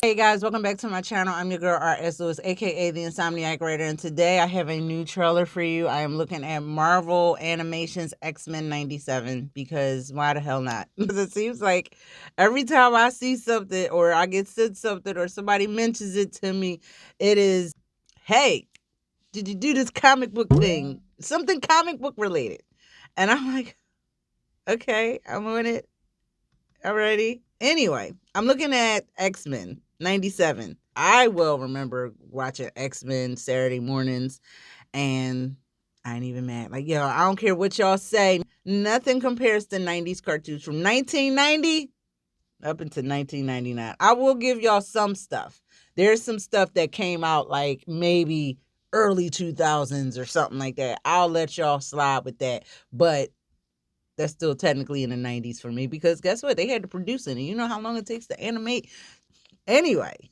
Hey guys, welcome back to my channel. I'm your girl R.S. Lewis, aka the Insomniac Writer, and today I have a new trailer for you. I am looking at Marvel Animation's X-Men 97 because why the hell not? Because it seems like every time I see something or I get sent something or somebody mentions it to me, it is, hey, did you do this comic book thing? Something comic book related. And I'm like, okay, I'm on it. Alrighty. Anyway, I'm looking at X-Men 97. I will remember watching X-Men Saturday mornings, and I ain't even mad. Like, yo, I don't care what y'all say. Nothing compares to 90s cartoons from 1990 up until 1999. I will give y'all some stuff. There's some stuff that came out like maybe early 2000s or something like that. I'll let y'all slide with that. But that's still technically in the 90s for me because guess what? They had to produce it. And you know how long it takes to animate? Anyway,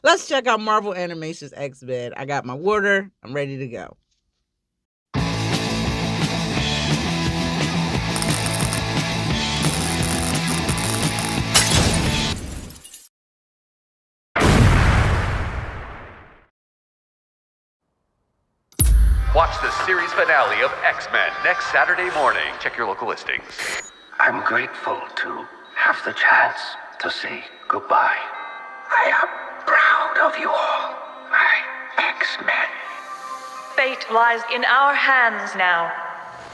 let's check out Marvel Animation's X-Men. I got my water. I'm ready to go. Watch the series finale of X-Men next Saturday morning. Check your local listings. I'm grateful to have the chance to say goodbye. I am proud of you all, my X-Men. Fate lies in our hands now.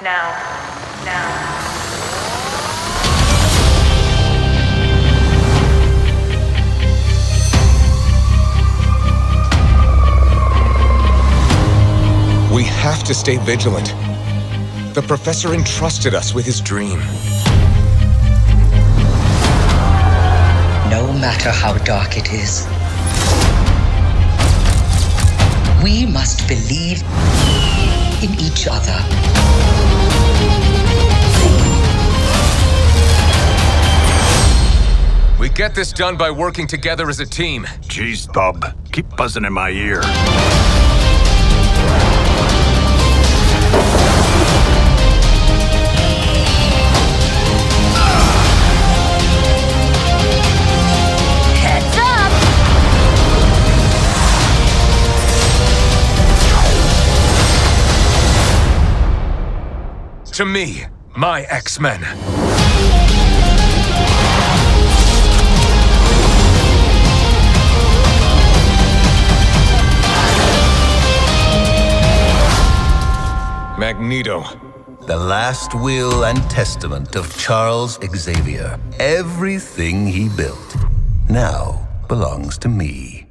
Now. We have to stay vigilant. The professor entrusted us with his dream. No matter how dark it is, we must believe in each other. We get this done by working together as a team. Jeez, bub. Keep buzzing in my ear. Heads up! To me, my X-Men. Magneto. The last will and testament of Charles Xavier. Everything he built now belongs to me.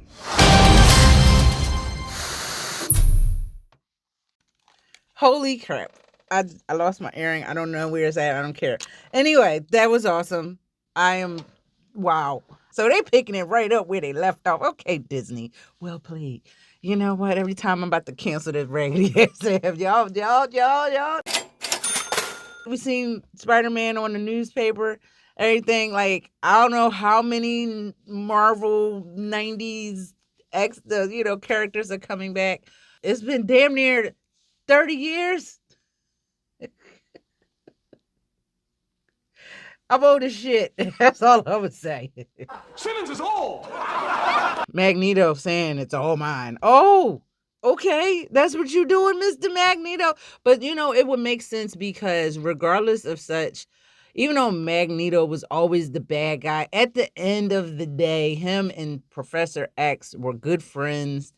Holy crap. I lost my earring. I don't know where it's at. I don't care. Anyway, that was awesome. Wow. So they picking it right up where they left off. Okay, Disney. Well played. You know what? Every time I'm about to cancel this raggedy ass app, y'all. We seen Spider-Man on the newspaper, everything. Like, I don't know how many Marvel 90s characters are coming back. It's been damn near 30 years. I'm old as shit. That's all I would say. Simmons is old! Magneto saying it's all mine. Oh, okay. That's what you're doing, Mr. Magneto. But, it would make sense because regardless of such, even though Magneto was always the bad guy, at the end of the day, him and Professor X were good friends.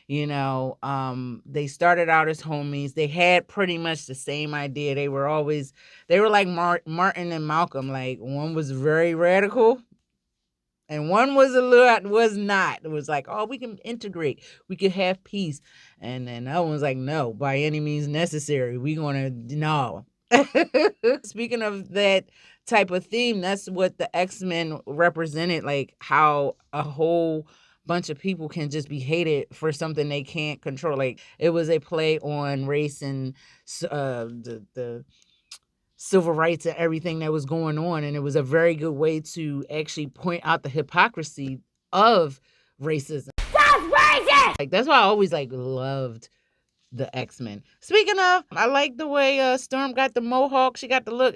They started out as homies. They had pretty much the same idea. They were like Martin and Malcolm. Like, one was very radical and one was not. It was like, oh, we can integrate. We could have peace. And then that one was like, no, by any means necessary. No. Speaking of that type of theme, that's what the X-Men represented, like how a whole bunch of people can just be hated for something they can't control. Like, it was a play on race and the civil rights and everything that was going on, and it was a very good way to actually point out the hypocrisy of racism. That's racist! Like, that's why I always loved the X-Men. Speaking of, I like the way Storm got the mohawk. She got the look.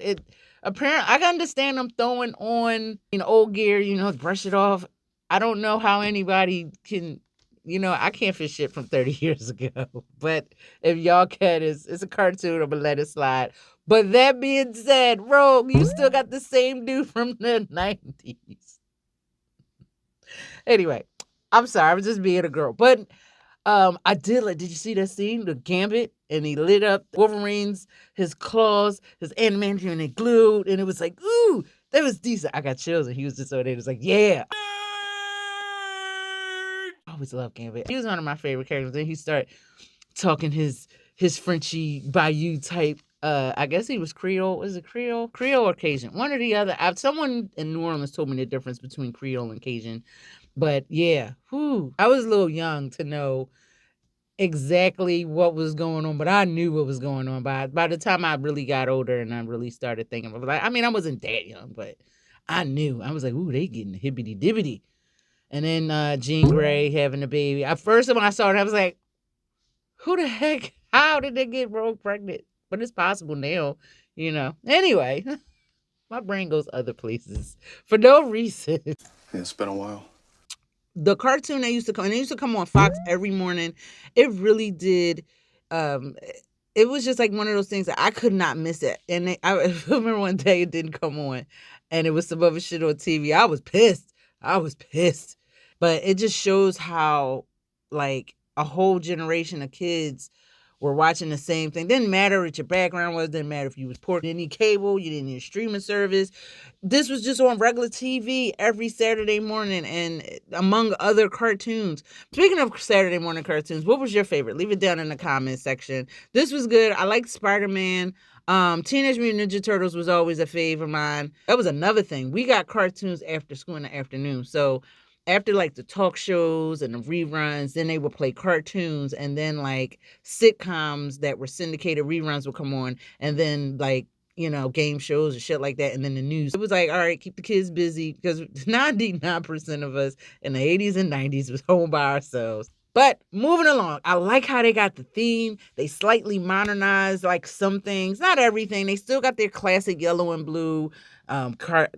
Apparently, I can understand them throwing on old gear, brush it off. I don't know how anybody can, I can't fit shit from 30 years ago. But if y'all can, it's a cartoon, I'm going to let it slide. But that being said, Rogue, you still got the same dude from the 90s. Anyway, I'm sorry. I was just being a girl. But did you see that scene? The Gambit, and he lit up Wolverine's, his claws, his animation, and it glued, and it was like, ooh, that was decent. I got chills, and he was just over there. It was like, yeah. I always love Gambit. He was one of my favorite characters. Then he started talking his Frenchy Bayou type. I guess he was Creole. Is it Creole? Creole or Cajun? One or the other. Someone in New Orleans told me the difference between Creole and Cajun. But yeah, I was a little young to know exactly what was going on, but I knew what was going on by the time I really got older and I really started thinking about it. I mean, I wasn't that young, but I knew. I was like, ooh, they getting hibbity dibbity. And then Jean Grey having a baby. At first, when I saw it, I was like, who the heck? How did they get Rogue pregnant? But it's possible now, Anyway, my brain goes other places for no reason. Yeah, it's been a while. The cartoon they used to come on Fox every morning. It really did. It was just like one of those things that I could not miss it. And I remember one day it didn't come on, and it was some other shit on TV. I was pissed. But it just shows how, like, a whole generation of kids were watching the same thing. Didn't matter what your background was. Didn't matter if you was poor. You didn't need cable. You didn't need a streaming service. This was just on regular TV every Saturday morning, and among other cartoons. Speaking of Saturday morning cartoons, what was your favorite? Leave it down in the comments section. This was good. I liked Spider-Man. Teenage Mutant Ninja Turtles was always a fave of mine. That was another thing. We got cartoons after school in the afternoon. So after like the talk shows and the reruns, then they would play cartoons, and then like sitcoms that were syndicated reruns would come on, and then like, game shows and shit like that, and then the news. It was like, all right, keep the kids busy, because 99% of us in the 80s and 90s was home by ourselves. But moving along, I like how they got the theme. They slightly modernized like some things, not everything. They still got their classic yellow and blue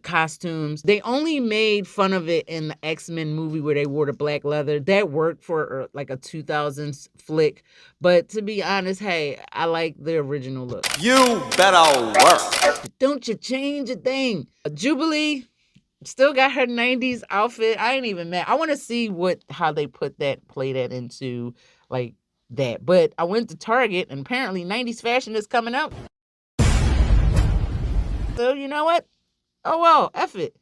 costumes. They only made fun of it in the X-Men movie where they wore the black leather. That worked for like a 2000s flick. But to be honest, hey, I like the original look. You better work. Don't you change a thing. Jubilee still got her 90s outfit. I ain't even mad. I want to see how they play that into like that. But I went to Target, and apparently 90s fashion is coming out. So you know what? Oh well, F it.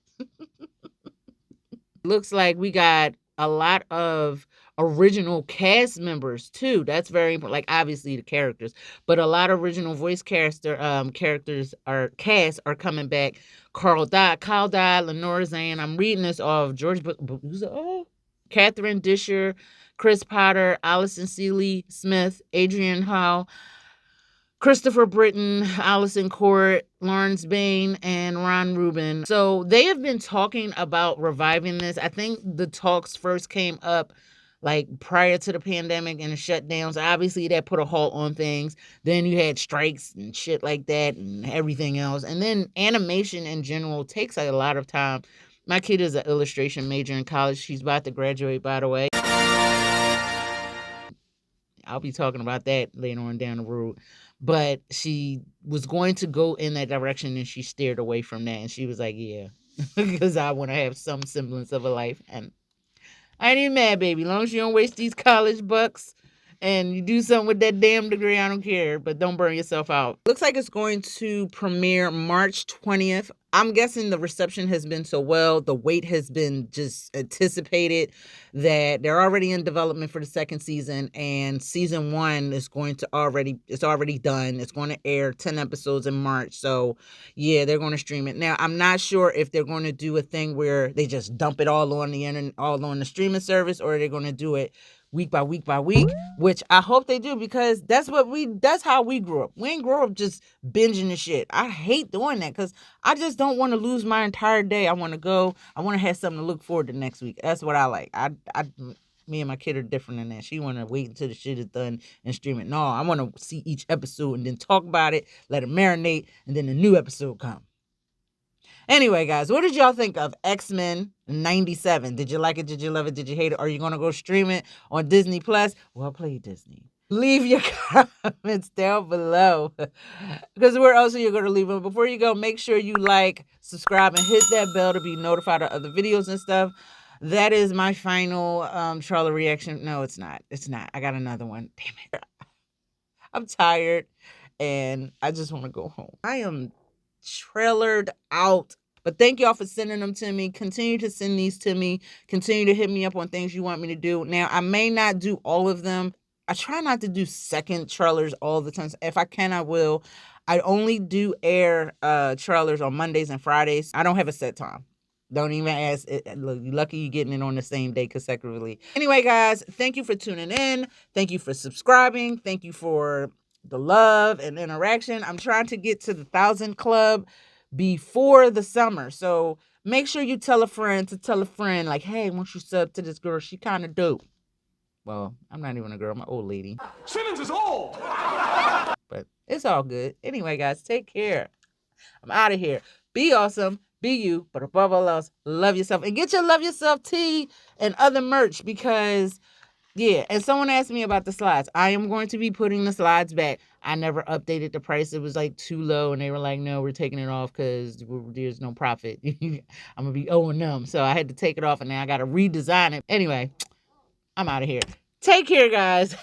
Looks like we got a lot of original cast members too. That's very important. Like obviously the characters, but a lot of original voice characters are coming back. Kyle died, Lenore Zane. I'm reading this off George Catherine Disher, Chris Potter, Allison Seeley Smith, Adrian Howe, Christopher Britton, Allison Court, Lawrence Bain, and Ron Rubin. So they have been talking about reviving this. I think the talks first came up like prior to the pandemic and the shutdowns. Obviously, that put a halt on things. Then you had strikes and shit like that and everything else. And then animation in general takes a lot of time. My kid is an illustration major in college. She's about to graduate, by the way. I'll be talking about that later on down the road. But she was going to go in that direction, and she steered away from that. And she was like, yeah, because I want to have some semblance of a life. And I ain't even mad, baby. As long as you don't waste these college bucks and you do something with that damn degree, I don't care. But don't burn yourself out. Looks like it's going to premiere March 20th. I'm guessing the reception has been so well, the wait has been just anticipated, that they're already in development for the second season, and season 1 is it's already done. It's going to air 10 episodes in March. So yeah, they're going to stream it. Now, I'm not sure if they're going to do a thing where they just dump it all on the internet, all on the streaming service, or they're going to do it week by week by week, which I hope they do, because that's how we grew up. We ain't grow up just binging the shit. I hate doing that, because I just don't want to lose my entire day. I want to have something to look forward to next week. That's what I like. Me and my kid are different than that. She want to wait until the shit is done and stream it. No, I want to see each episode and then talk about it, let it marinate, and then the new episode come. Anyway, guys, what did y'all think of X-Men 97? Did you like it? Did you love it? Did you hate it? Are you going to go stream it on Disney Plus? Well, play Disney. Leave your comments down below because where else are you going to leave them? Before you go, make sure you like, subscribe, and hit that bell to be notified of other videos and stuff. That is my final trailer reaction. No, it's not. It's not. I got another one. Damn it. I'm tired and I just want to go home. I am trailered out. But thank y'all for sending them to me. Continue to send these to me. Continue to hit me up on things you want me to do. Now, I may not do all of them. I try not to do second trailers all the time. If I can, I will. I only do air trailers on Mondays and Fridays. I don't have a set time. Don't even ask. Look, you're lucky you're getting it on the same day consecutively. Anyway, guys, thank you for tuning in. Thank you for subscribing. Thank you for the love and interaction. I'm trying to get to the 1,000 club before the summer. So make sure you tell a friend to tell a friend, like, hey, once you sub to this girl, she kind of dope. Well, I'm not even a girl. I'm an old lady. Simmons is old. But it's all good. Anyway, guys, take care. I'm out of here. Be awesome. Be you. But above all else, love yourself. And get your Love Yourself tee and other merch because, yeah. And someone asked me about the slides. I am going to be putting the slides back. I never updated the price. It was like too low. And they were like, no, we're taking it off because there's no profit. I'm going to be owing them. So I had to take it off and now I got to redesign it. Anyway, I'm out of here. Take care, guys.